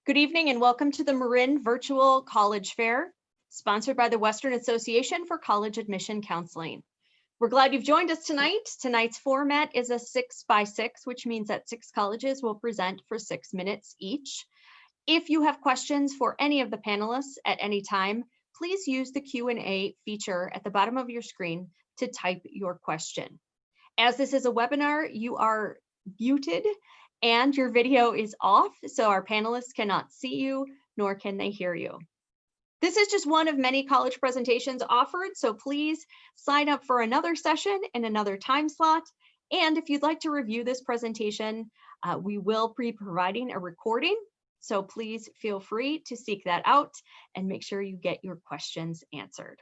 Good evening and welcome to the Marin Virtual College Fair, sponsored by the Western Association for College Admission Counseling. We're glad you've joined us tonight. Tonight's format is a 6x6, which means that 6 colleges will present for 6 minutes each. If you have questions for any of the panelists at any time, please use the Q&A feature at the bottom of your screen to type your question. As this is a webinar, you are muted and your video is off, so our panelists cannot see you, nor can they hear you. This is just one of many college presentations offered, so please sign up for another session in another time slot. And if you'd like to review this presentation, we will be providing a recording, so please feel free to seek that out and make sure you get your questions answered.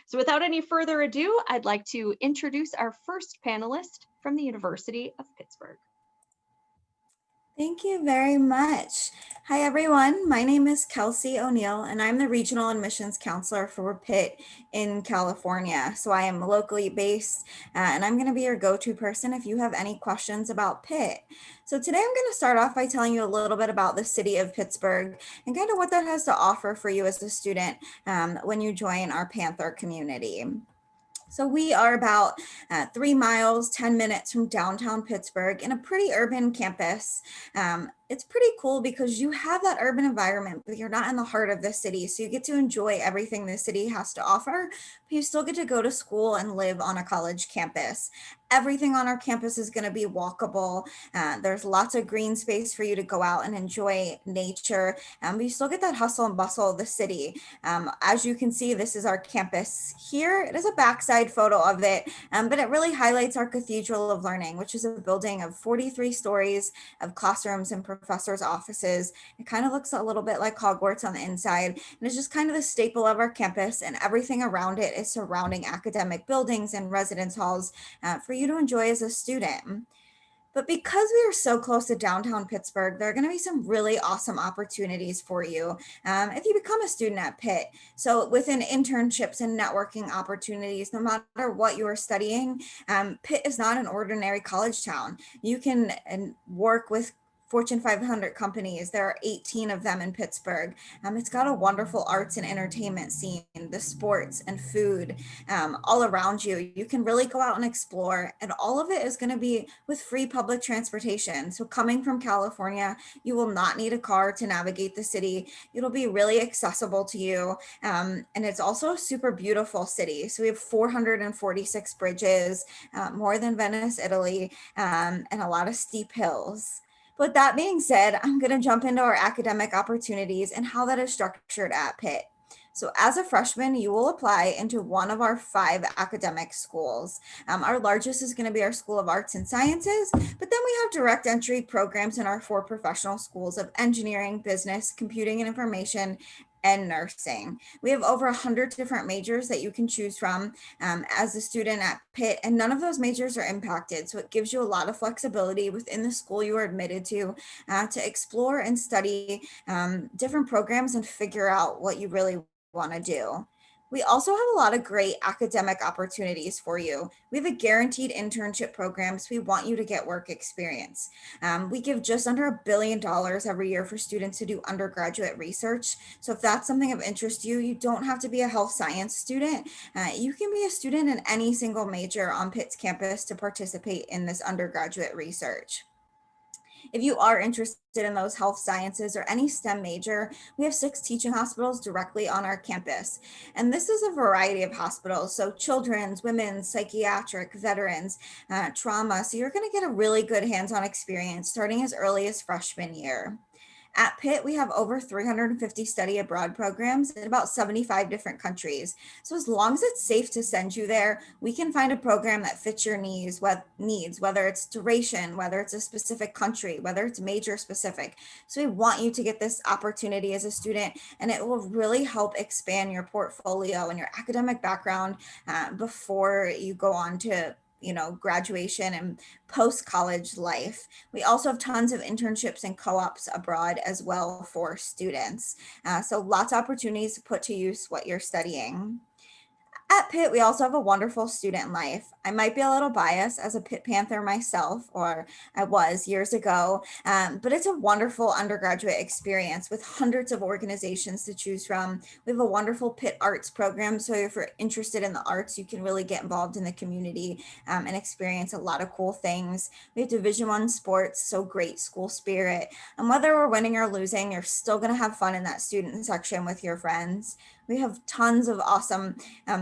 So without any further ado, I'd like to introduce our first panelist from the University of Pittsburgh. Thank you very much. Hi, everyone. My name is Kelsey O'Neill, and I'm the Regional Admissions Counselor for Pitt in California. So I am locally based, and I'm going to be your go-to person if you have any questions about Pitt. So today I'm going to start off by telling you a little bit about the city of Pittsburgh and kind of what that has to offer for you as a student when you join our Panther community. So we are about 3 miles, 10 minutes from downtown Pittsburgh in a pretty urban campus. It's pretty cool because you have that urban environment, but you're not in the heart of the city. So you get to enjoy everything the city has to offer, but you still get to go to school and live on a college campus. Everything on our campus is going to be walkable. There's lots of green space for you to go out and enjoy nature, but you still get that hustle and bustle of the city. As you can see, this is our campus here. It is a backside photo of it, but it really highlights our Cathedral of Learning, which is a building of 43 stories of classrooms and professors' offices. It kind of looks a little bit like Hogwarts on the inside, and it's just kind of the staple of our campus, and everything around it is surrounding academic buildings and residence halls for you to enjoy as a student. But because we are so close to downtown Pittsburgh, there are going to be some really awesome opportunities for you if you become a student at Pitt. So within internships and networking opportunities, no matter what you are studying, Pitt is not an ordinary college town. You can work with Fortune 500 companies. There are 18 of them in Pittsburgh. It's got a wonderful arts and entertainment scene, the sports and food all around you. You can really go out and explore, and all of it is going to be with free public transportation. So coming from California, you will not need a car to navigate the city. It'll be really accessible to you. And it's also a super beautiful city. So we have 446 bridges, more than Venice, Italy, and a lot of steep hills. But that being said, I'm going to jump into our academic opportunities and how that is structured at Pitt. So as a freshman, you will apply into one of our 5 academic schools. Our largest is going to be our School of Arts and Sciences, but then we have direct entry programs in our 4 professional schools of engineering, business, computing and information, and nursing. We have over 100 different majors that you can choose from as a student at Pitt, and none of those majors are impacted. So it gives you a lot of flexibility within the school you are admitted to explore and study different programs and figure out what you really want to do. We also have a lot of great academic opportunities for you. We have a guaranteed internship program, so we want you to get work experience. We give just under $1 billion every year for students to do undergraduate research. So if that's something of interest to you, you don't have to be a health science student. You can be a student in any single major on Pitt's campus to participate in this undergraduate research. If you are interested in those health sciences or any STEM major, we have 6 teaching hospitals directly on our campus. And this is a variety of hospitals, so children's, women's, psychiatric, veterans, trauma. So you're going to get a really good hands-on experience starting as early as freshman year. At Pitt, we have over 350 study abroad programs in about 75 different countries. So as long as it's safe to send you there, we can find a program that fits your needs, whether it's duration, whether it's a specific country, whether it's major specific. So we want you to get this opportunity as a student, and it will really help expand your portfolio and your academic background before you go on to graduation and post-college life. We also have tons of internships and co-ops abroad as well for students. So lots of opportunities to put to use what you're studying. At Pitt, we also have a wonderful student life. I might be a little biased as a Pitt Panther myself, or I was years ago, but it's a wonderful undergraduate experience with hundreds of organizations to choose from. We have a wonderful Pitt Arts program, so if you're interested in the arts, you can really get involved in the community and experience a lot of cool things. We have Division I sports, so great school spirit. And whether we're winning or losing, you're still going to have fun in that student section with your friends. We have tons of awesome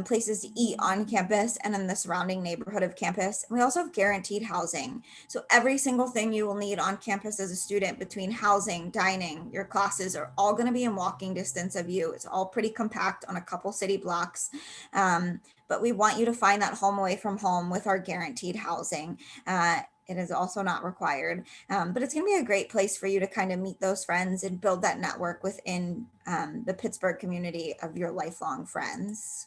places to eat on campus and in the surrounding neighborhood of campus. And we also have guaranteed housing. So every single thing you will need on campus as a student, between housing, dining, your classes, are all going to be in walking distance of you. It's all pretty compact on a couple city blocks. But we want you to find that home away from home with our guaranteed housing. It is also not required, but it's going to be a great place for you to kind of meet those friends and build that network within the Pittsburgh community of your lifelong friends.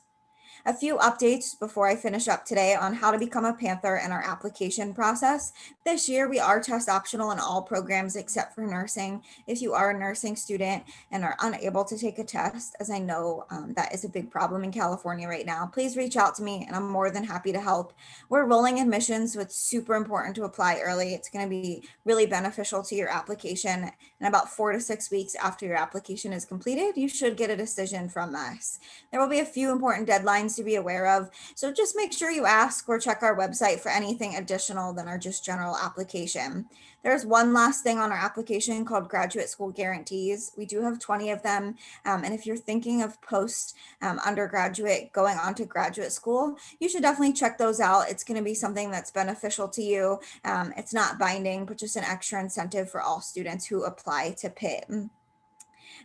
A few updates before I finish up today on how to become a Panther and our application process. This year, we are test optional in all programs except for nursing. If you are a nursing student and are unable to take a test, as I know that is a big problem in California right now, please reach out to me and I'm more than happy to help. We're rolling admissions, so it's super important to apply early. It's going to be really beneficial to your application. And about 4 to 6 weeks after your application is completed, you should get a decision from us. There will be a few important deadlines to be aware of, so just make sure you ask or check our website for anything additional than our just general application. There's one last thing on our application called graduate school guarantees. We do have 20 of them, and if you're thinking of post undergraduate going on to graduate school, you should definitely check those out. It's going to be something that's beneficial to you. It's not binding, but just an extra incentive for all students who apply to Pitt.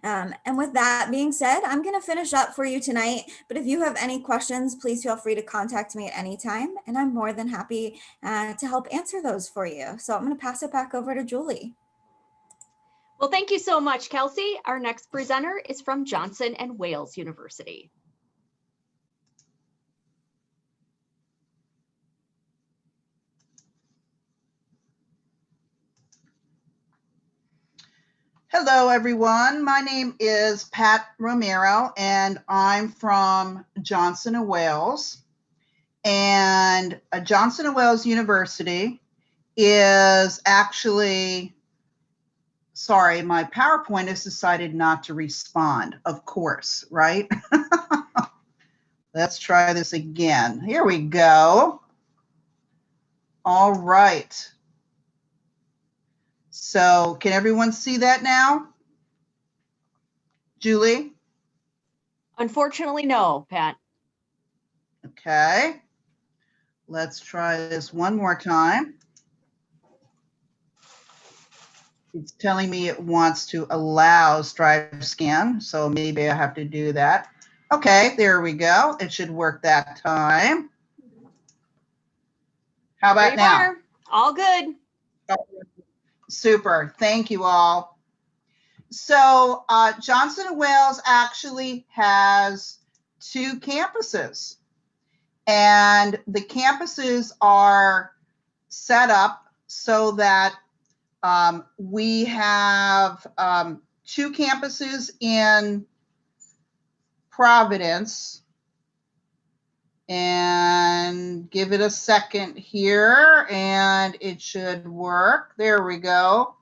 And with that being said, I'm going to finish up for you tonight. But if you have any questions, please feel free to contact me at any time. And I'm more than happy to help answer those for you. So I'm going to pass it back over to Julie. Well, thank you so much, Kelsey. Our next presenter is from Johnson and Wales University. Hello, everyone. My name is Pat Romero, and I'm from Johnson & Wales. And Johnson & Wales University is actually, sorry, my PowerPoint has decided not to respond, of course, right? Let's try this again. Here we go. All right. So can everyone see that now? Julie? Unfortunately, no, Pat. Okay. Let's try this one more time. It's telling me it wants to allow Strive Scan, so maybe I have to do that. Okay, there we go. It should work that time. How about now? All good. Super. Thank you all. So Johnson & Wales actually has 2 campuses, and the campuses are set up so that we have 2 campuses in Providence, and give it a second here and it should work. There we go.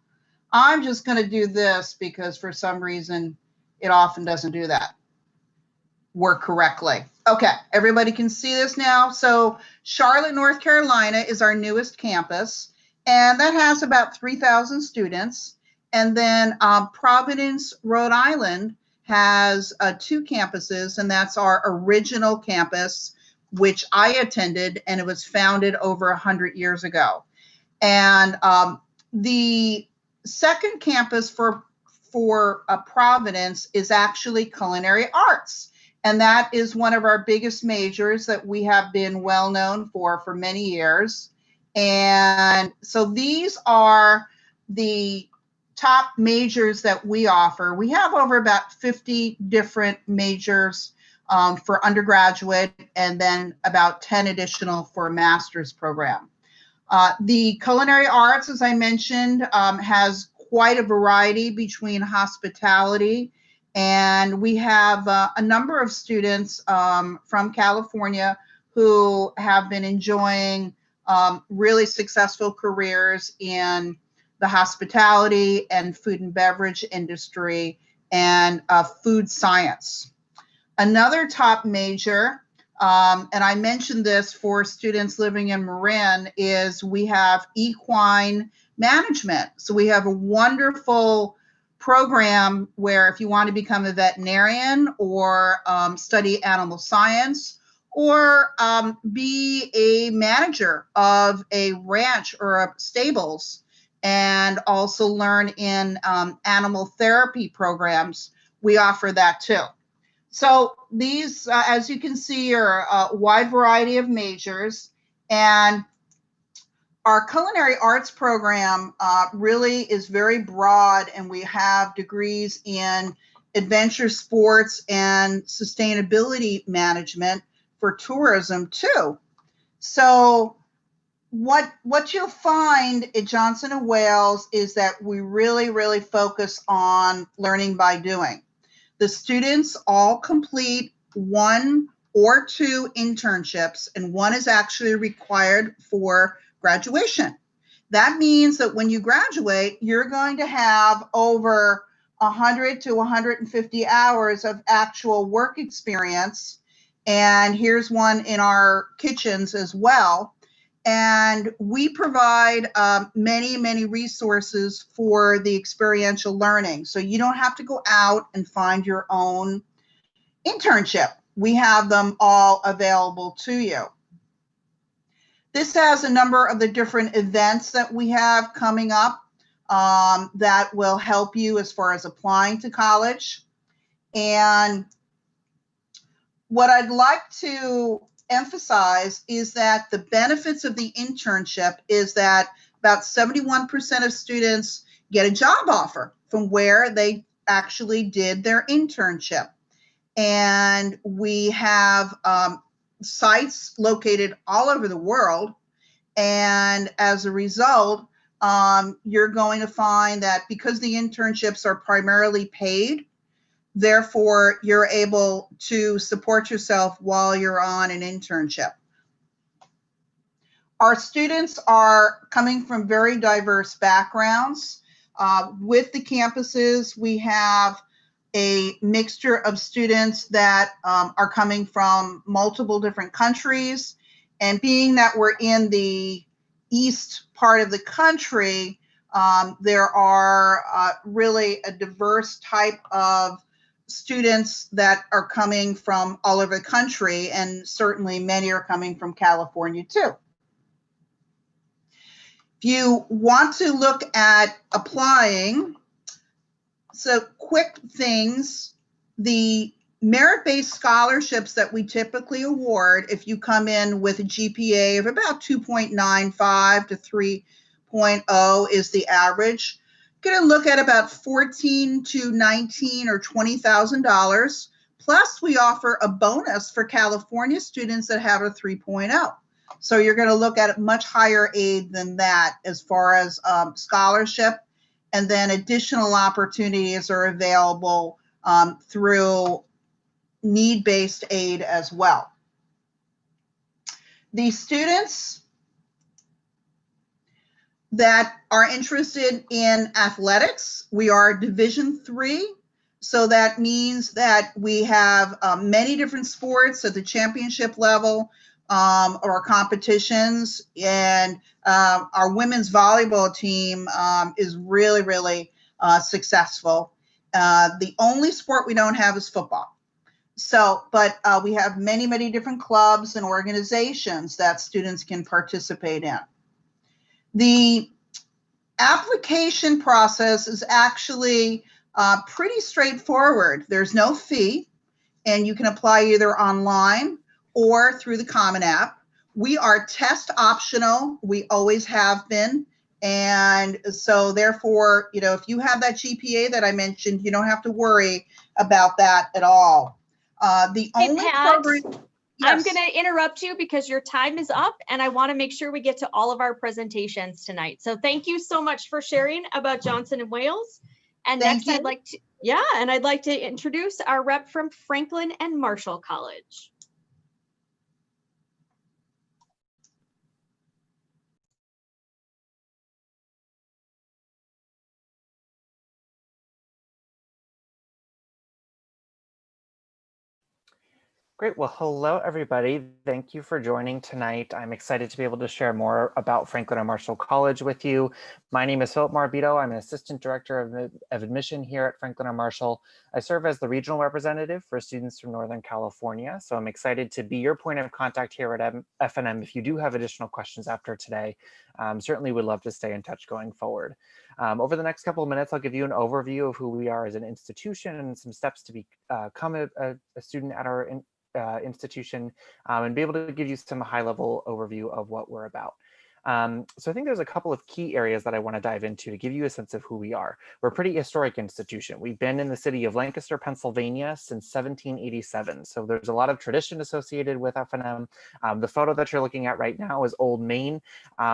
I'm just going to do this because for some reason it often doesn't do that. Work correctly. Okay, everybody can see this now. So Charlotte, North Carolina is our newest campus, and that has about 3,000 students. And then Providence, Rhode Island has 2 campuses, and that's our original campus, which I attended, and it was founded over 100 years ago. And the second campus for Providence is actually culinary arts. And that is one of our biggest majors that we have been well known for many years. And so these are the top majors that we offer. We have over about 50 different majors for undergraduate, and then about 10 additional for a master's program. The culinary arts, as I mentioned, has quite a variety between hospitality And we have a number of students from California who have been enjoying really successful careers in the hospitality and food and beverage industry and food science. Another top major, and I mentioned this for students living in Marin, is we have equine management. So we have a wonderful program where if you want to become a veterinarian or study animal science or be a manager of a ranch or a stables and also learn in animal therapy programs, we offer that too. So these, as you can see, are a wide variety of majors, and our culinary arts program really is very broad, and we have degrees in adventure sports and sustainability management for tourism too. So what you'll find at Johnson & Wales is that we really focus on learning by doing. The students all complete 1 or 2 internships, and 1 is actually required for graduation. That means that when you graduate, you're going to have over 100 to 150 hours of actual work experience. And here's one in our kitchens as well. And we provide many resources for the experiential learning. So you don't have to go out and find your own internship. We have them all available to you. This has a number of the different events that we have coming up that will help you as far as applying to college. And what I'd like to emphasize is that the benefits of the internship is that about 71% of students get a job offer from where they actually did their internship. And we have sites located all over the world. And as a result, you're going to find that because the internships are primarily paid, therefore, you're able to support yourself while you're on an internship. Our students are coming from very diverse backgrounds. With the campuses, we have a mixture of students that are coming from multiple different countries. And being that we're in the east part of the country, there are really a diverse type of students that are coming from all over the country, and certainly many are coming from California too. If you want to look at applying, so quick things, the merit-based scholarships that we typically award, if you come in with a GPA of about 2.95 to 3.0 is the average. Going to look at about $14 to $19 or $20,000. Plus, we offer a bonus for California students that have a 3.0. So you're going to look at a much higher aid than that as far as scholarship. And then additional opportunities are available through need-based aid as well. The students that are interested in athletics, we are Division III. So that means that we have many different sports at the championship level or competitions. And our women's volleyball team is really successful. The only sport we don't have is football. So, but we have many different clubs and organizations that students can participate in. The application process is actually pretty straightforward. There's no fee, and you can apply either online or through the Common App. We are test optional. We always have been. And so therefore, you know, if you have that GPA that I mentioned, you don't have to worry about that at all. The Hey, only Pat, program, I'm yes. going to interrupt you because your time is up, and I want to make sure we get to all of our presentations tonight. So thank you so much for sharing about Johnson & Wales. And Thank next, you. I'd like Yeah, and I'd like to introduce our rep from Franklin and Marshall College. Great. Well, hello, everybody. Thank you for joining tonight. I'm excited to be able to share more about Franklin and Marshall College with you. My name is Philip Marbito. I'm an assistant director of admission here at Franklin and Marshall. I serve as the regional representative for students from Northern California. So I'm excited to be your point of contact here at FNM. If you do have additional questions after today, certainly would love to stay in touch going forward. Over the next couple of minutes, I'll give you an overview of who we are as an institution and some steps to become a student at our institution, and be able to give you some high-level overview of what we're about. So I think there's a couple of key areas that I want to dive into to give you a sense of who we are. We're a pretty historic institution. We've been in the city of Lancaster, Pennsylvania since 1787. So there's a lot of tradition associated with FNM. The photo that you're looking at right now is Old Main.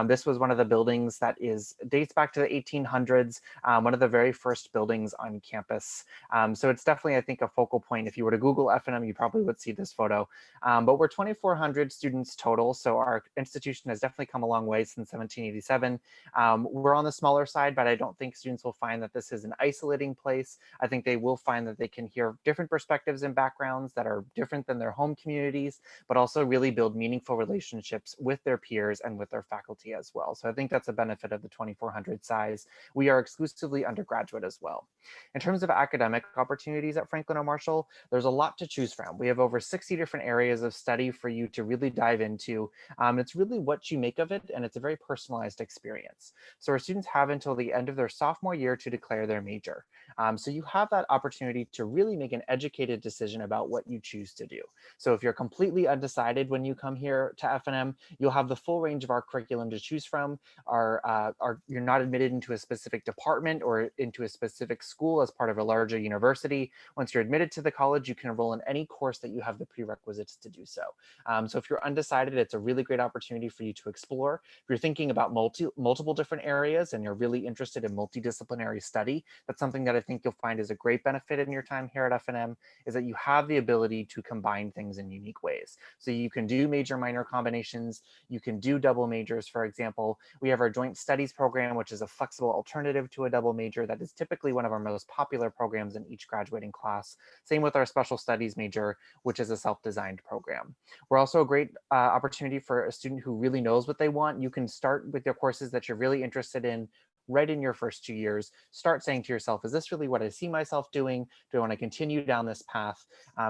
This was one of the buildings that dates back to the 1800s, one of the very first buildings on campus. So it's definitely, I think, a focal point. If you were to Google FNM, you probably would see this photo. But we're 2,400 students total. So our institution has definitely come a long way since 1787. We're on the smaller side, but I don't think students will find that this is an isolating place. I think they will find that they can hear different perspectives and backgrounds that are different than their home communities, but also really build meaningful relationships with their peers and with their faculty as well. So I think that's a benefit of the 2,400 size. We are exclusively undergraduate as well. In terms of academic opportunities at Franklin and Marshall, there's a lot to choose from. We have over 60 different areas of study for you to really dive into. It's really what you make of it, and it's a very personalized experience. So our students have until the end of their sophomore year to declare their major. So you have that opportunity to really make an educated decision about what you choose to do. So if you're completely undecided when you come here to FNM, you'll have the full range of our curriculum to choose from. You're not admitted into a specific department or into a specific school as part of a larger university. Once you're admitted to the college, you can enroll in any course that you have the prerequisites to do so. So if you're undecided, it's a really great opportunity for you to explore. If you're thinking about multiple different areas and you're really interested in multidisciplinary study, that's something that I think you'll find is a great benefit in your time here at FNM, is that you have the ability to combine things in unique ways. So you can do major minor combinations, you can do double majors, for example. We have our joint studies program, which is a flexible alternative to a double major that is typically one of our most popular programs in each graduating class. Same with our special studies major, which is a self-designed program. We're also a great opportunity for a student who really knows what they want. You can start with your courses that you're really interested in right in your first 2 years. Start saying to yourself, is this really what I see myself doing? Do I want to continue down this path?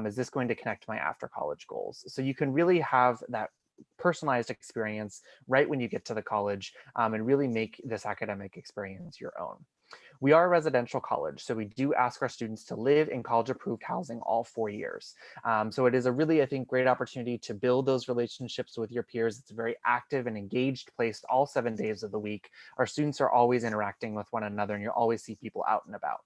Is this going to connect to my after college goals? So you can really have that personalized experience right when you get to the college, and really make this academic experience your own. We are a residential college, so we do ask our students to live in college-approved housing all 4 years. So it is a really, I think, great opportunity to build those relationships with your peers. It's a very active and engaged place all 7 days of the week. Our students are always interacting with one another, and you'll always see people out and about.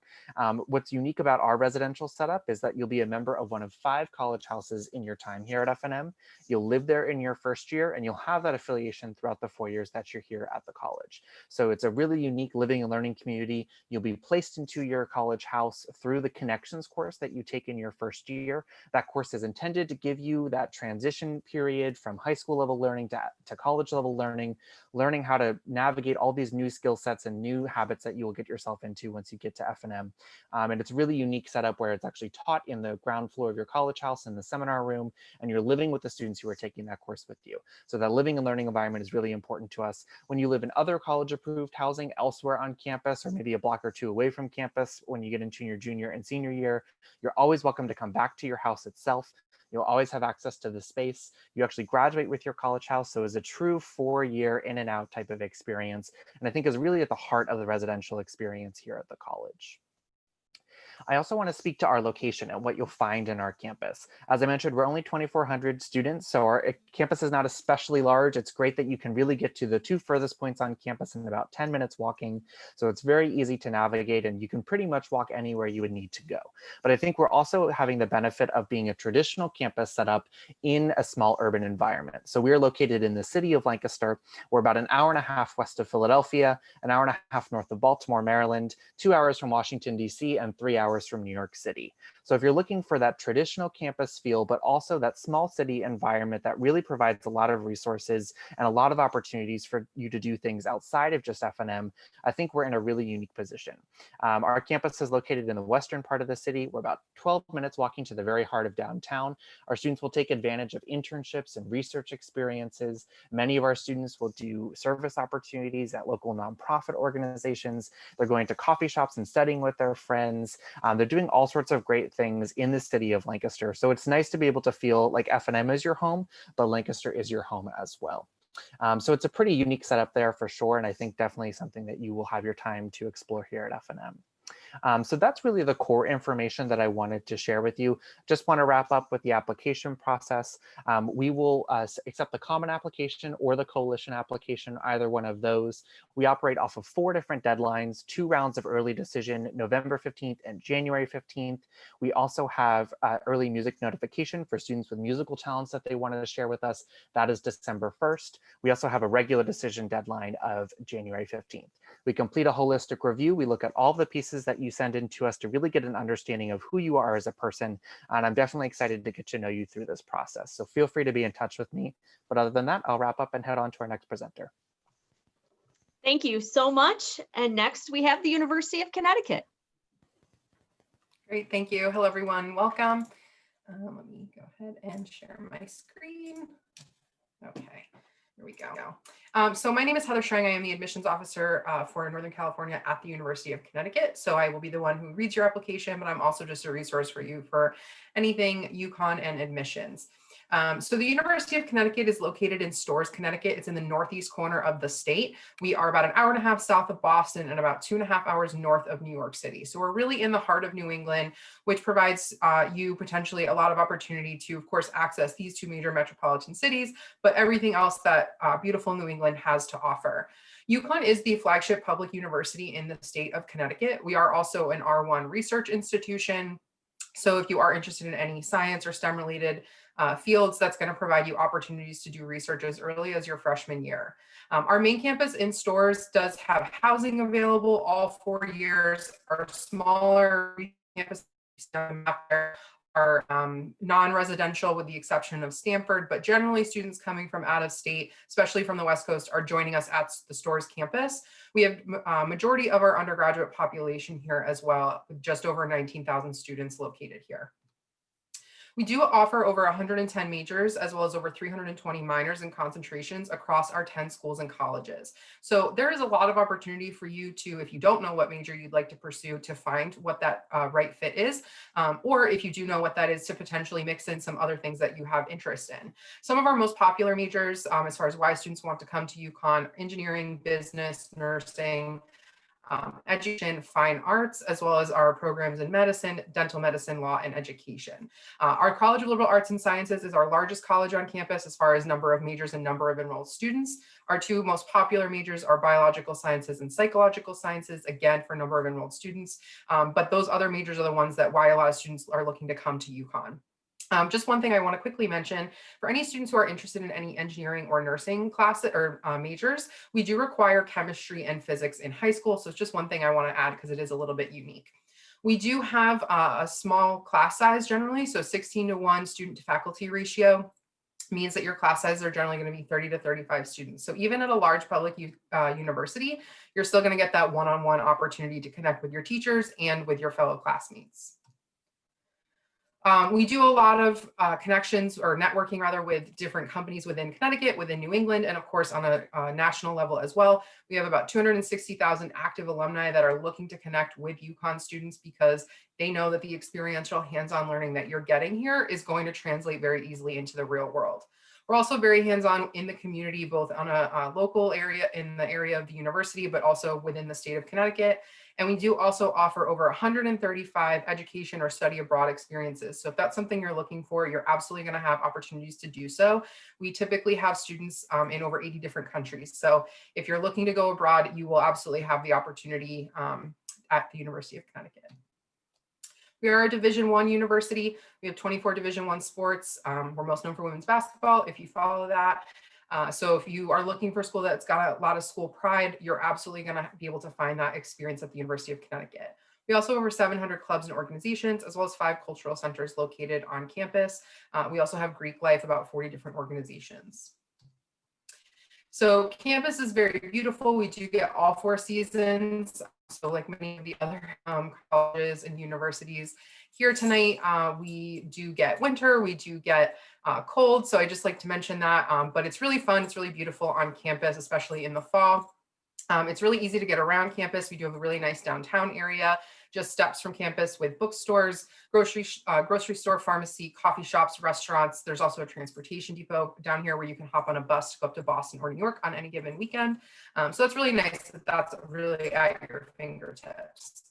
What's unique about our residential setup is that you'll be a member of one of 5 college houses in your time here at FNM. You'll live there in your first year, and you'll have that affiliation throughout the 4 years that you're here at the college. So it's a really unique living and learning community. You'll be placed into your college house through the connections course that you take in your first year. That course is intended to give you that transition period from high school level learning to college level learning how to navigate all these new skill sets and new habits that you will get yourself into once you get to FNM. And it's a really unique setup where it's actually taught in the ground floor of your college house in the seminar room, and you're living with the students who are taking that course with you. So that living and learning environment is really important to us. When you live in other college approved housing elsewhere on campus, or maybe a block or two away from campus, when you get into your junior and senior year, you're always welcome to come back to your house itself. You'll always have access to the space. You actually graduate with your college house. So it's a true 4-year in and out type of experience. And I think is really at the heart of the residential experience here at the college. I also want to speak to our location and what you'll find in our campus. As I mentioned, we're only 2,400 students, so our campus is not especially large. It's great that you can really get to the 2 furthest points on campus in about 10 minutes walking. So it's very easy to navigate, and you can pretty much walk anywhere you would need to go. But I think we're also having the benefit of being a traditional campus set up in a small urban environment. So we are located in the city of Lancaster. We're about an hour and a half west of Philadelphia, an hour and a half north of Baltimore, Maryland, 2 hours from Washington, D.C., and 3 hours hours from New York City. So if you're looking for that traditional campus feel, but also that small city environment that really provides a lot of resources and a lot of opportunities for you to do things outside of just F&M, I think we're in a really unique position. Our campus is located in the western part of the city. We're about 12 minutes walking to the very heart of downtown. Our students will take advantage of internships and research experiences. Many of our students will do service opportunities at local nonprofit organizations. They're going to coffee shops and studying with their friends. They're doing all sorts of great things in the city of Lancaster. So it's nice to be able to feel like F&M is your home, but Lancaster is your home as well. So it's a pretty unique setup there for sure. And I think definitely something that you will have your time to explore here at F&M. So that's really the core information that I wanted to share with you. Just want to wrap up with the application process. We will accept the common application or the coalition application, either one of those. We operate off of 4 different deadlines, 2 rounds of early decision, November 15th and January 15th. We also have early music notification for students with musical talents that they wanted to share with us. That is December 1st. We also have a regular decision deadline of January 15th. We complete a holistic review. We look at all the pieces that you send in to us to really get an understanding of who you are as a person. And I'm definitely excited to get to know you through this process. So feel free to be in touch with me. But other than that, I'll wrap up and head on to our next presenter. Thank you so much. And next we have the University of Connecticut. Great, thank you. Hello, everyone. Welcome. Let me go ahead and share my screen. Okay, here we go. So my name is Heather Strang. I am the admissions officer for Northern California at the University of Connecticut. So I will be the one who reads your application, but I'm also just a resource for you for anything UConn and admissions. So the University of Connecticut is located in Storrs, Connecticut. It's in the northeast corner of the state. We are about an hour and a half south of Boston and about 2.5 hours north of New York City. So we're really in the heart of New England, which provides you potentially a lot of opportunity to, of course, access these 2 major metropolitan cities, but everything else that beautiful New England has to offer. UConn is the flagship public university in the state of Connecticut. We are also an R1 research institution. So if you are interested in any science or STEM related fields, that's going to provide you opportunities to do research as early as your freshman year. Our main campus in Storrs does have housing available all 4 years. Our smaller campus are non-residential with the exception of Stanford, but generally students coming from out of state, especially from the West Coast, are joining us at the Storrs campus. We have a majority of our undergraduate population here as well, with just over 19,000 students located here. We do offer over 110 majors as well as over 320 minors and concentrations across our 10 schools and colleges. So there is a lot of opportunity for you to, if you don't know what major you'd like to pursue, to find what that right fit is, or if you do know what that is, to potentially mix in some other things that you have interest in. Some of our most popular majors, as far as why students want to come to UConn: engineering, business, nursing, education, fine arts, as well as our programs in medicine, dental medicine, law, and education. Our College of Liberal Arts and Sciences is our largest college on campus as far as number of majors and number of enrolled students. Our 2 most popular majors are biological sciences and psychological sciences, again, for number of enrolled students. But those other majors are the ones that why a lot of students are looking to come to UConn. Just one thing I want to quickly mention, for any students who are interested in any engineering or nursing classes or majors, we do require chemistry and physics in high school. So it's just one thing I want to add because it is a little bit unique. We do have a small class size generally, so 16:1 student to faculty ratio means that your class sizes are generally going to be 30 to 35 students. So even at a large public university, you're still going to get that one-on-one opportunity to connect with your teachers and with your fellow classmates. We do a lot of connections or networking rather with different companies within Connecticut, within New England, and of course on a national level as well. We have about 260,000 active alumni that are looking to connect with UConn students because they know that the experiential hands-on learning that you're getting here is going to translate very easily into the real world. We're also very hands-on in the community, both on a local area in the area of the university, but also within the state of Connecticut. And we do also offer over 135 education or study abroad experiences. So if that's something you're looking for, you're absolutely going to have opportunities to do so. We typically have students in over 80 different countries. So if you're looking to go abroad, you will absolutely have the opportunity at the University of Connecticut. We are a Division I university. We have 24 Division I sports. We're most known for women's basketball, if you follow that. So if you are looking for a school that's got a lot of school pride, you're absolutely going to be able to find that experience at the University of Connecticut. We also have over 700 clubs and organizations, as well as 5 cultural centers located on campus. We also have Greek life, about 40 different organizations. So campus is very beautiful. We do get all 4 seasons. So like many of the other colleges and universities here tonight, we do get winter, we do get cold. So I just like to mention that, but it's really fun. It's really beautiful on campus, especially in the fall. It's really easy to get around campus. We do have a really nice downtown area, just steps from campus with bookstores, grocery store, pharmacy, coffee shops, restaurants. There's also a transportation depot down here where you can hop on a bus to go up to Boston or New York on any given weekend. So it's really nice that that's really at your fingertips.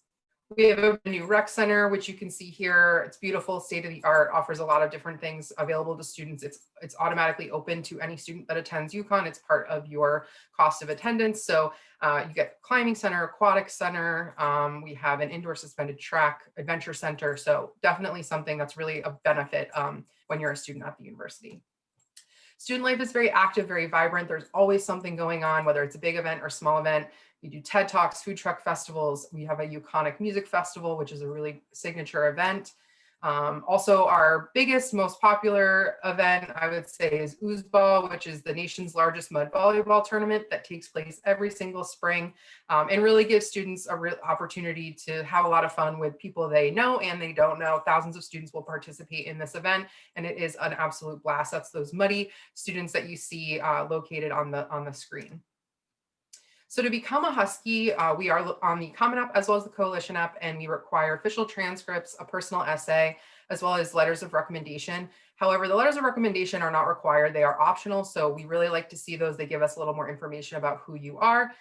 We have a new rec center, which you can see here. It's beautiful, state of the art, offers a lot of different things available to students. It's automatically open to any student that attends UConn. It's part of your cost of attendance. So you get climbing center, aquatic center. We have an indoor suspended track adventure center. So definitely something that's really a benefit when you're a student at the university. Student life is very active, very vibrant. There's always something going on, whether it's a big event or small event. We do TED Talks, food truck festivals. We have a UConnic music festival, which is a really signature event. Also, our biggest, most popular event, I would say, is Ooze Ball, which is the nation's largest mud volleyball tournament that takes place every single spring, and really gives students a real opportunity to have a lot of fun with people they know and they don't know. Thousands of students will participate in this event, and it is an absolute blast. That's those muddy students that you see located on the screen. So to become a Husky, we are on the Common App as well as the Coalition app, and we require official transcripts, a personal essay, as well as letters of recommendation. However, the letters of recommendation are not required. They are optional. So we really like to see those. They give us a little more information about who you are.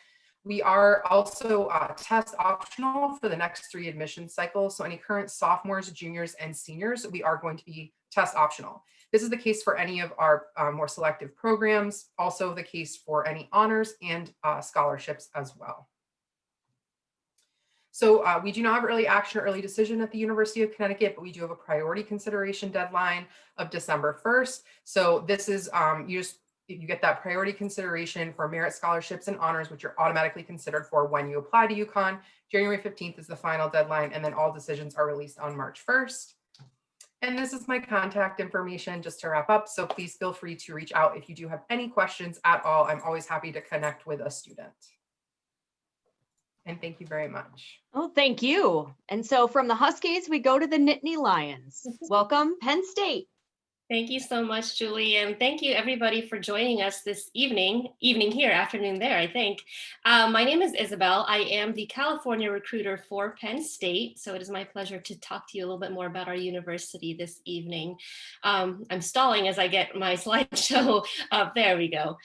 We are also test optional for the next 3 admission cycles. So any current sophomores, juniors, and seniors, we are going to be test optional. This is the case for any of our more selective programs, also the case for any honors and scholarships as well. So we do not have early action or early decision at the University of Connecticut, but we do have a priority consideration deadline of December 1st. So this is, you get that priority consideration for merit scholarships and honors, which you're automatically considered for when you apply to UConn. January 15th is the final deadline, and then all decisions are released on March 1st. And this is my contact information just to wrap up. So please feel free to reach out if you do have any questions at all. I'm always happy to connect with a student. And thank you very much. Oh, thank you. And so from the Huskies, we go to the Nittany Lions. Welcome, Penn State. Thank you so much, Julie, and thank you everybody for joining us this evening here, afternoon there, I think. My name is Isabel. I am the California recruiter for Penn State, so it is my pleasure to talk to you a little bit more about our university this evening. I'm stalling as I get my slideshow up. There we go.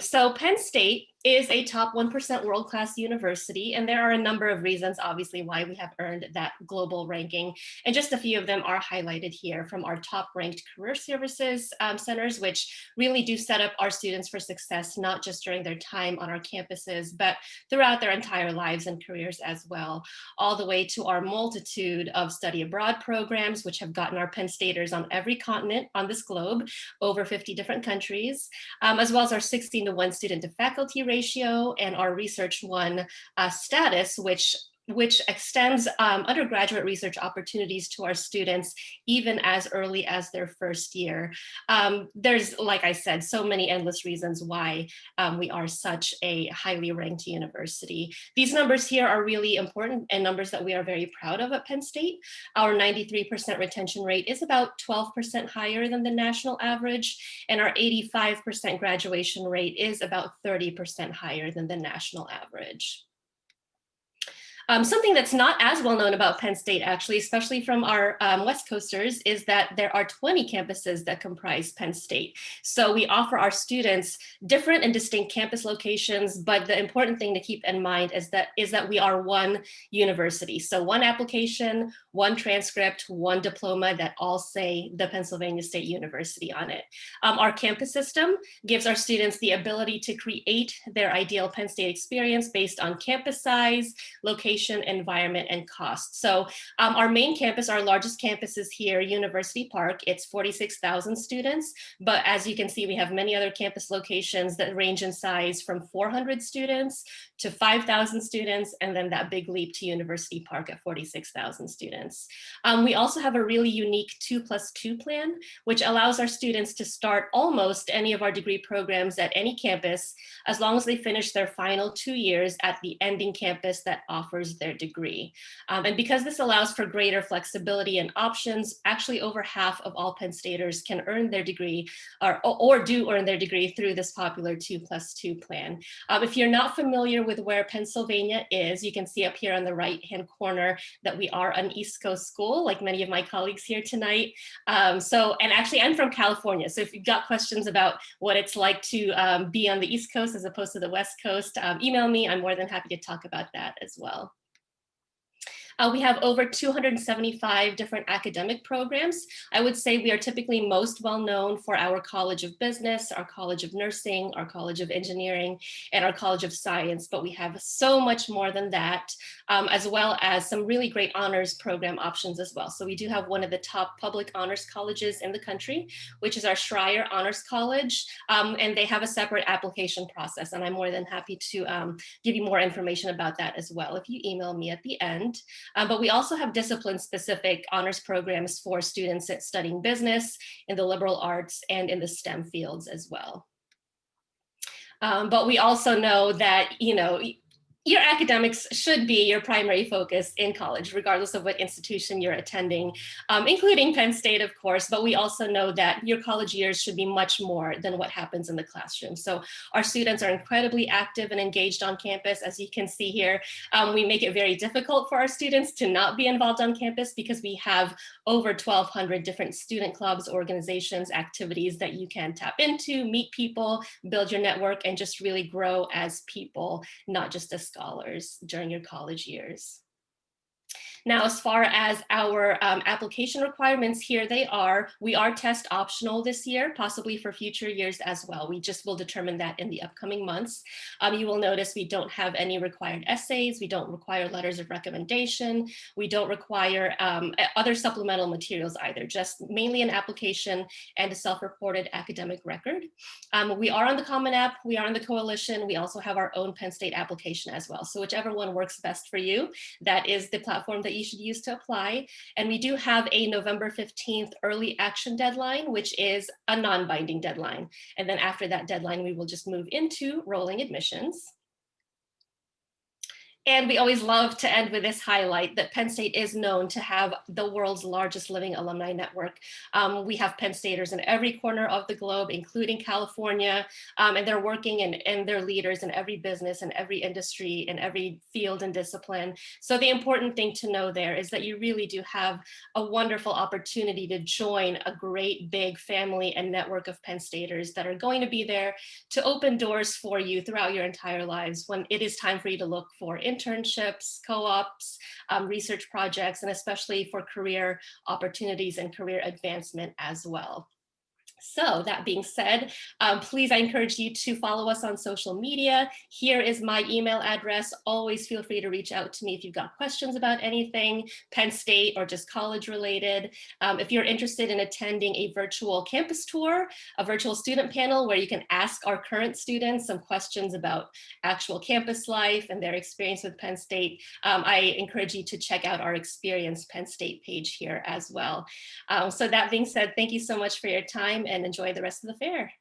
So Penn State is a top 1% world-class university, and there are a number of reasons, obviously, why we have earned that global ranking, and just a few of them are highlighted here from our top-ranked career services centers, which really do set up our students for success, not just during their time on our campuses, but throughout their entire lives and careers as well, all the way to our multitude of study abroad programs, which have gotten our Penn Staters on every continent on this globe, over 50 different countries, as well as our 16-to-1 student to faculty ratio and our Research 1 status, which extends undergraduate research opportunities to our students even as early as their first year. There's, like I said, so many endless reasons why we are such a highly ranked university. These numbers here are really important and numbers that we are very proud of at Penn State. Our 93% retention rate is about 12% higher than the national average, and our 85% graduation rate is about 30% higher than the national average. Something that's not as well known about Penn State, actually, especially from our West Coasters, is that there are 20 campuses that comprise Penn State. So we offer our students different and distinct campus locations, but the important thing to keep in mind is that we are one university. So one application, one transcript, one diploma that all say the Pennsylvania State University on it. Our campus system gives our students the ability to create their ideal Penn State experience based on campus size, location, location, environment, and cost. So our main campus, our largest campus is here, University Park. It's 46,000 students, but as you can see, we have many other campus locations that range in size from 400 students to 5,000 students, and then that big leap to University Park at 46,000 students. We also have a really unique 2+2 plan, which allows our students to start almost any of our degree programs at any campus, as long as they finish their final 2 years at the ending campus that offers their degree. And because this allows for greater flexibility and options, actually over half of all Penn Staters can earn their degree or do earn their degree through this popular 2+2 plan. If you're not familiar with where Pennsylvania is, you can see up here on the right-hand corner that we are an East Coast school, like many of my colleagues here tonight. And actually I'm from California. So if you've got questions about what it's like to be on the East Coast as opposed to the West Coast, email me. I'm more than happy to talk about that as well. We have over 275 different academic programs. I would say we are typically most well known for our College of Business, our College of Nursing, our College of Engineering, and our College of Science, but we have so much more than that, as well as some really great honors program options as well. So we do have one of the top public honors colleges in the country, which is our Schreier Honors College, and they have a separate application process, and I'm more than happy to give you more information about that as well if you email me at the end. But we also have discipline-specific honors programs for students studying business, in the liberal arts, and in the STEM fields as well. But we also know that, your academics should be your primary focus in college, regardless of what institution you're attending, including Penn State, of course, but we also know that your college years should be much more than what happens in the classroom. So our students are incredibly active and engaged on campus. As you can see here, we make it very difficult for our students to not be involved on campus because we have over 1,200 different student clubs, organizations, activities that you can tap into, meet people, build your network, and just really grow as people, not just as scholars during your college years. Now, as far as our application requirements, here they are. We are test optional this year, possibly for future years as well. We just will determine that in the upcoming months. You will notice we don't have any required essays. We don't require letters of recommendation. We don't require other supplemental materials either, just mainly an application and a self-reported academic record. We are on the Common App. We are on the Coalition. We also have our own Penn State application as well. So whichever one works best for you, that is the platform that you should use to apply. And we do have a November 15th early action deadline, which is a non-binding deadline. And then after that deadline, we will just move into rolling admissions. And we always love to end with this highlight that Penn State is known to have the world's largest living alumni network. We have Penn Staters in every corner of the globe, including California, and they're working and they're leaders in every business and every industry and every field and discipline. So the important thing to know there is that you really do have a wonderful opportunity to join a great big family and network of Penn Staters that are going to be there to open doors for you throughout your entire lives when it is time for you to look for internships, co-ops, research projects, and especially for career opportunities and career advancement as well. So that being said, please, I encourage you to follow us on social media. Here is my email address. Always feel free to reach out to me if you've got questions about anything, Penn State or just college related. If you're interested in attending a virtual campus tour, a virtual student panel where you can ask our current students some questions about actual campus life and their experience with Penn State, I encourage you to check out our Experience Penn State page here as well. So that being said, thank you so much for your time and enjoy the rest of the fair.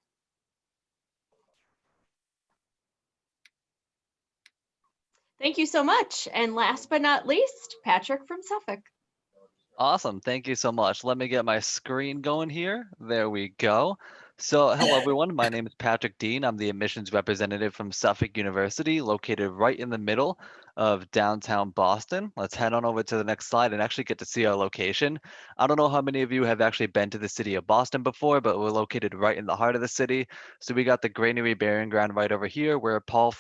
Thank you so much. And last but not least, Patrick from Suffolk. Awesome. Thank you so much. Let me get my screen going here. There we go. So hello, everyone. My name is Patrick Dean. I'm the admissions representative from Suffolk University, located right in the middle of downtown Boston. Let's head on over to the next slide and actually get to see our location. I don't know how many of you have actually been to the city of Boston before, but we're located right in the heart of the city. So we got the Granary Burying Ground right over here where Paul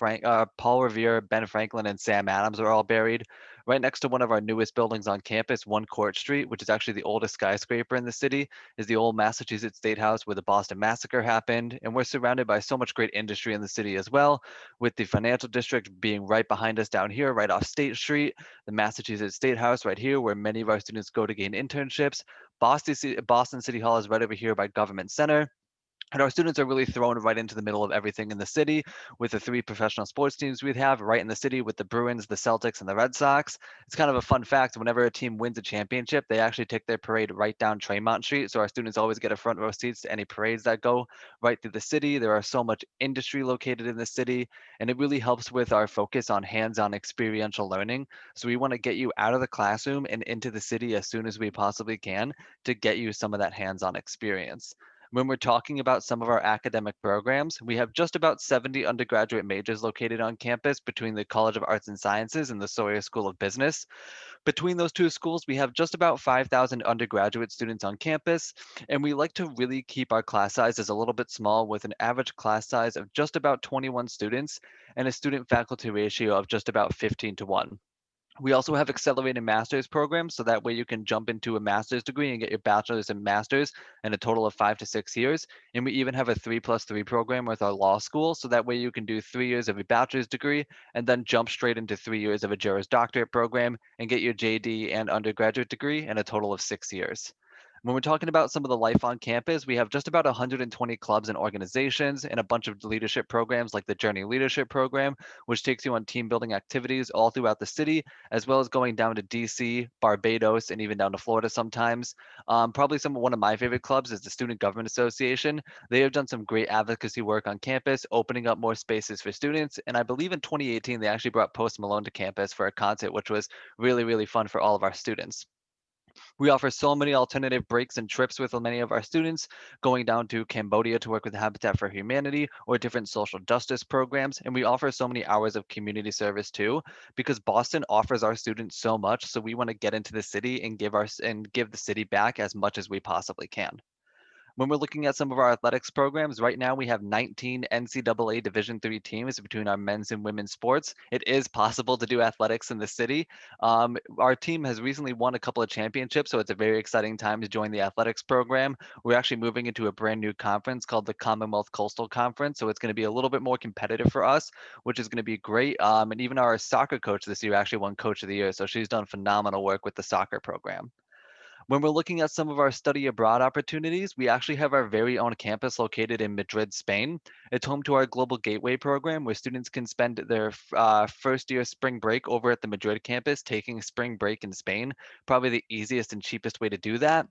Revere, Ben Franklin, and Sam Adams are all buried. Right next to one of our newest buildings on campus, 1 Court Street, which is actually the oldest skyscraper in the city, is the old Massachusetts State House where the Boston Massacre happened. And we're surrounded by so much great industry in the city as well, with the financial district being right behind us down here Center right off State Street, the Massachusetts State House right here, where many of our students go to gain internships. Boston City Hall is right over here by Government Center. And our students are really thrown right into the middle of everything in the city with the 3 professional sports teams we have right in the city with the Bruins, the Celtics, and the Red Sox. It's kind of a fun fact. Whenever a team wins a championship, they actually take their parade right down Tremont Street. So our students always get a front row seats to any parades that go right through the city. There are so much industry located in the city, and it really helps with our focus on hands-on experiential learning. So we want to get you out of the classroom and into the city as soon as we possibly can to get you some of that hands-on experience. When we're talking about some of our academic programs, we have just about 70 undergraduate majors located on campus between the College of Arts and Sciences and the Sawyer School of Business. Between those 2 schools, we have just about 5,000 undergraduate students on campus, and we like to really keep our class sizes a little bit small with an average class size of just about 21 students and a student faculty ratio of just about 15:1. We also have accelerated master's programs, so that way you can jump into a master's degree and get your bachelor's and master's in a total of 5 to 6 years. And we even have a 3+3 program with our law school, so that way you can do 3 years of a bachelor's degree and then jump straight into 3 years of a Juris Doctorate program and get your JD and undergraduate degree in a total of 6 years. When we're talking about some of the life on campus, we have just about 120 clubs and organizations and a bunch of leadership programs like the Journey Leadership Program, which takes you on team building activities all throughout the city, as well as going down to DC, Barbados, and even down to Florida sometimes. Probably one of my favorite clubs is the Student Government Association. They have done some great advocacy work on campus, opening up more spaces for students. And I believe in 2018, they actually brought Post Malone to campus for a concert, which was really, really fun for all of our students. We offer so many alternative breaks and trips with many of our students, going down to Cambodia to work with Habitat for Humanity or different social justice programs. And we offer so many hours of community service too, because Boston offers our students so much. So we want to get into the city and give the city back as much as we possibly can. When we're looking at some of our athletics programs, right now we have 19 NCAA Division III teams between our men's and women's sports. It is possible to do athletics in the city. Our team has recently won a couple of championships, so it's a very exciting time to join the athletics program. We're actually moving into a brand new conference called the Commonwealth Coastal Conference, so it's going to be a little bit more competitive for us, which is going to be great. And even our soccer coach this year actually won Coach of the Year, so she's done phenomenal work with the soccer program. When we're looking at some of our study abroad opportunities, we actually have our very own campus located in Madrid, Spain. It's home to our Global Gateway program, where students can spend their first year spring break over at the Madrid campus, taking spring break in Spain. Probably the easiest and cheapest way to do that.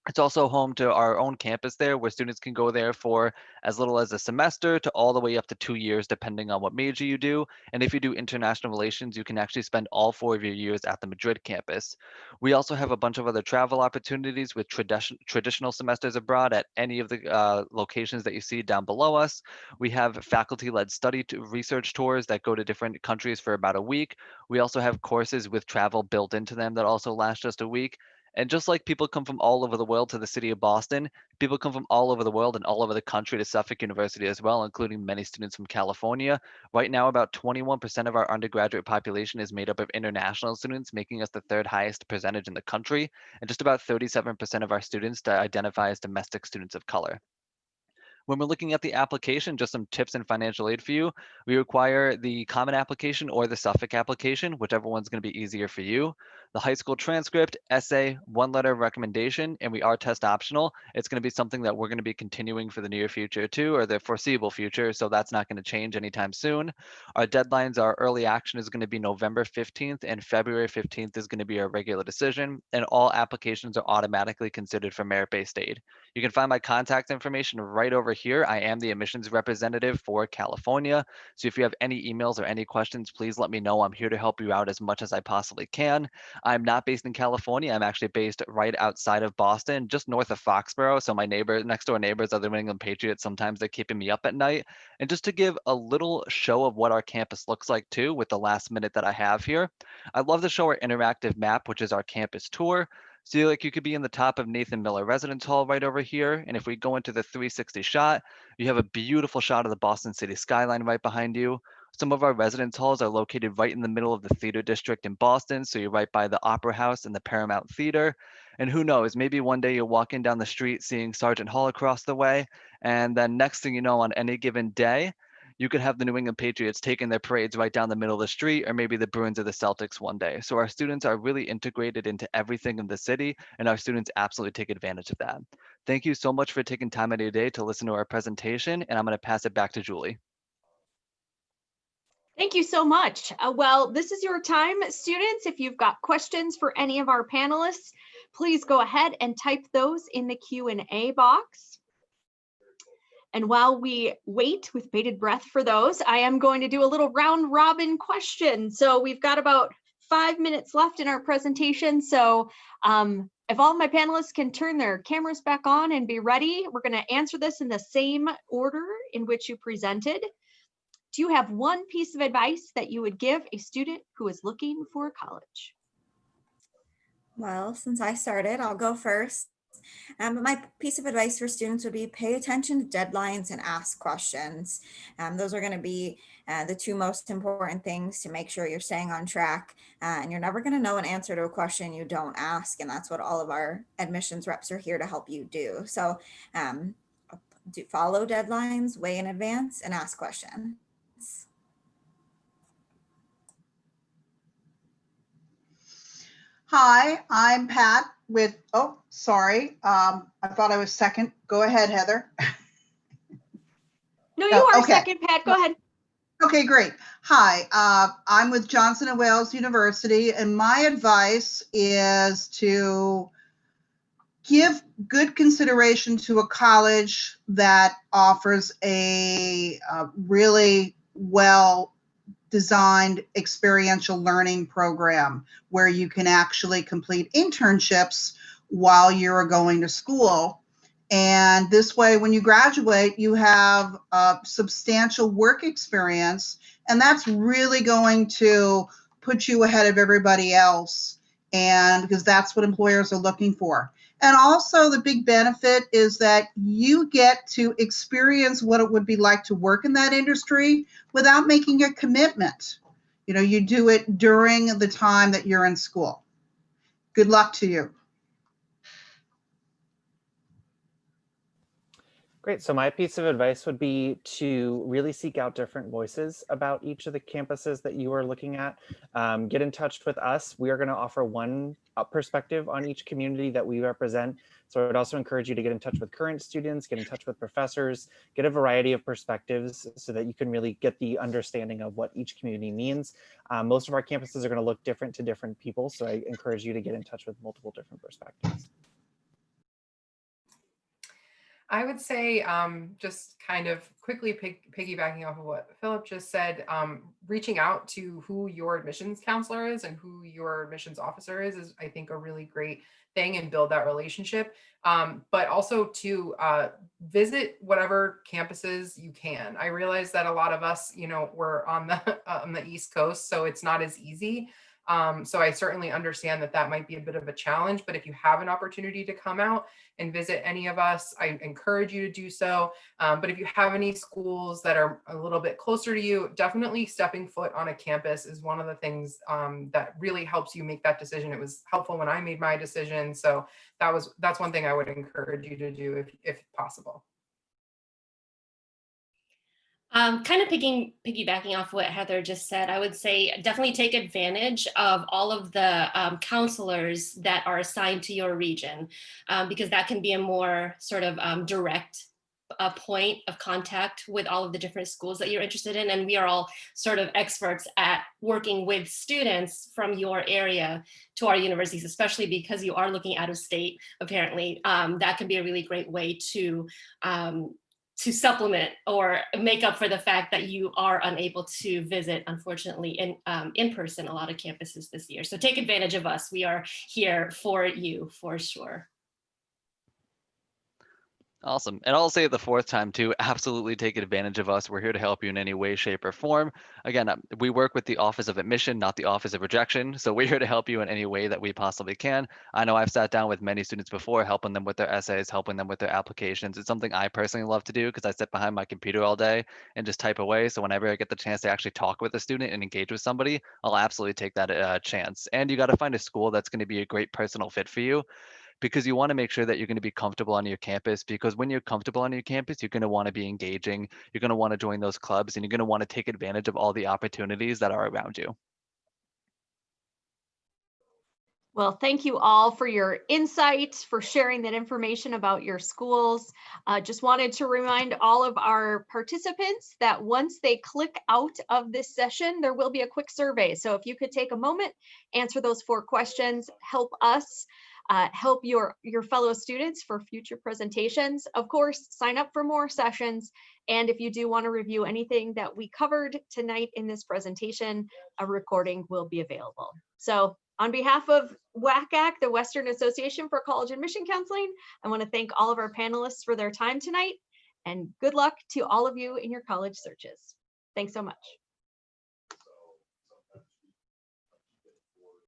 It's also home to our own campus there, where students can go there for as little as a semester to all the way up to 2 years, depending on what major you do. And if you do international relations, you can actually spend all 4 of your years at the Madrid campus. We also have a bunch of other travel opportunities with traditional semesters abroad at any of the locations that you see down below us. We have faculty-led research tours that go to different countries for about a week. We also have courses with travel built into them that also last just a week. And just like people come from all over the world to the city of Boston, people come from all over the world and all over the country to Suffolk University as well, including many students from California. Right now, about 21% of our undergraduate population is made up of international students, making us the 3rd highest percentage in the country. And just about 37% of our students identify as domestic students of color. When we're looking at the application, just some tips and financial aid for you. We require the common application or the Suffolk application, whichever one's going to be easier for you. The high school transcript, essay, 1-letter recommendation, and we are test optional. It's going to be something that we're going to be continuing for the near future too, or the foreseeable future, so that's not going to change anytime soon. Our deadlines, our early action is going to be November 15th, and February 15th is going to be our regular decision, and all applications are automatically considered for merit-based aid. You can find my contact information right over here. I am the admissions representative for California. So if you have any emails or any questions, please let me know. I'm here to help you out as much as I possibly can. I'm not based in California. I'm actually based right outside of Boston, just north of Foxborough. So my next door neighbors are the New England Patriots. Sometimes they're keeping me up at night. And just to give a little show of what our campus looks like too, with the last minute that I have here, I'd love to show our interactive map, which is our campus tour. So you could be in the top of Nathan Miller Residence Hall right over here. And if we go into the 360 shot, you have a beautiful shot of the Boston City skyline right behind you. Some of our residence halls are located right in the middle of the theater district in Boston. So you're right by the Opera House and the Paramount Theater. And who knows, maybe one day you're walking down the street seeing Sergeant Hall across the way. And then next thing you know, on any given day, you could have the New England Patriots taking their parades right down the middle of the street, or maybe the Bruins or the Celtics one day. So our students are really integrated into everything in the city, and our students absolutely take advantage of that. Thank you so much for taking time out of your day to listen to our presentation, and I'm going to pass it back to Julie. Thank you so much. Well, this is your time, students. If you've got questions for any of our panelists, please go ahead and type those in the Q&A box. And while we wait with bated breath for those, I am going to do a little round robin question. So we've got about 5 minutes left in our presentation. So if all of my panelists can turn their cameras back on and be ready, we're going to answer this in the same order in which you presented. Do you have one piece of advice that you would give a student who is looking for college? Well, since I started, I'll go first. But my piece of advice for students would be pay attention to deadlines and ask questions. Those are going to be the two most important things to make sure you're staying on track. And you're never going to know an answer to a question you don't ask. And that's what all of our admissions reps are here to help you do. So do follow deadlines way in advance and ask questions. Hi, I'm Pat with, oh, sorry. I thought I was second. Go ahead, Heather. No, you are okay. second, Pat. Go ahead. Okay, great. Hi, I'm with Johnson & Wales University, and my advice is to give good consideration to a college that offers a really well designed experiential learning program where you can actually complete internships while you're going to school. And this way, when you graduate, you have substantial work experience, and that's really going to put you ahead of everybody else, and because that's what employers are looking for. And also the big benefit is that you get to experience what it would be like to work in that industry without making a commitment. You know, you do it during the time that you're in school. Good luck to you. Great. So my piece of advice would be to really seek out different voices about each of the campuses that you are looking at. Get in touch with us. We are going to offer one perspective on each community that we represent. So I would also encourage you to get in touch with current students, get in touch with professors, get a variety of perspectives so that you can really get the understanding of what each community means. Most of our campuses are going to look different to different people. So I encourage you to get in touch with multiple different perspectives. I would say just kind of quickly piggybacking off of what Philip just said, reaching out to who your admissions counselor is and who your admissions officer is I think a really great thing, and build that relationship. But also to visit whatever campuses you can. I realize that a lot of us, you know, we're on the East Coast, so it's not as easy. So I certainly understand that that might be a bit of a challenge, but if you have an opportunity to come out and visit any of us, I encourage you to do so. But if you have any schools that are a little bit closer to you, definitely stepping foot on a campus is one of the things that really helps you make that decision. It was helpful when I made my decision. So that's one thing I would encourage you to do if possible. Kind of piggybacking off what Heather just said, I would say definitely take advantage of all of the counselors that are assigned to your region, because that can be a more sort of direct point of contact with all of the different schools that you're interested in. And we are all sort of experts at working with students from your area to our universities, especially because you are looking out of state, apparently. That can be a really great way to supplement or make up for the fact that you are unable to visit, unfortunately, in person, a lot of campuses this year. So take advantage of us. We are here for you, for sure. Awesome. And I'll say it the fourth time too, absolutely take advantage of us. We're here to help you in any way, shape, or form. Again, we work with the Office of Admission, not the Office of Rejection. So we're here to help you in any way that we possibly can. I know I've sat down with many students before, helping them with their essays, helping them with their applications. It's something I personally love to do because I sit behind my computer all day and just type away. So whenever I get the chance to actually talk with a student and engage with somebody, I'll absolutely take that chance. And you got to find a school that's going to be a great personal fit for you, because you want to make sure that you're going to be comfortable on your campus, because when you're comfortable on your campus, you're going to want to be engaging, you're going to want to join those clubs, and you're going to want to take advantage of all the opportunities that are around you. Well, thank you all for your insight, for sharing that information about your schools. Just wanted to remind all of our participants that once they click out of this session, there will be a quick survey. So if you could take a moment, answer those 4 questions, help us, help your fellow students for future presentations. Of course, sign up for more sessions. And if you do want to review anything that we covered tonight in this presentation, a recording will be available. So on behalf of WACAC, the Western Association for College Admission Counseling, I want to thank all of our panelists for their time tonight, and good luck to all of you in your college searches. Thanks so much.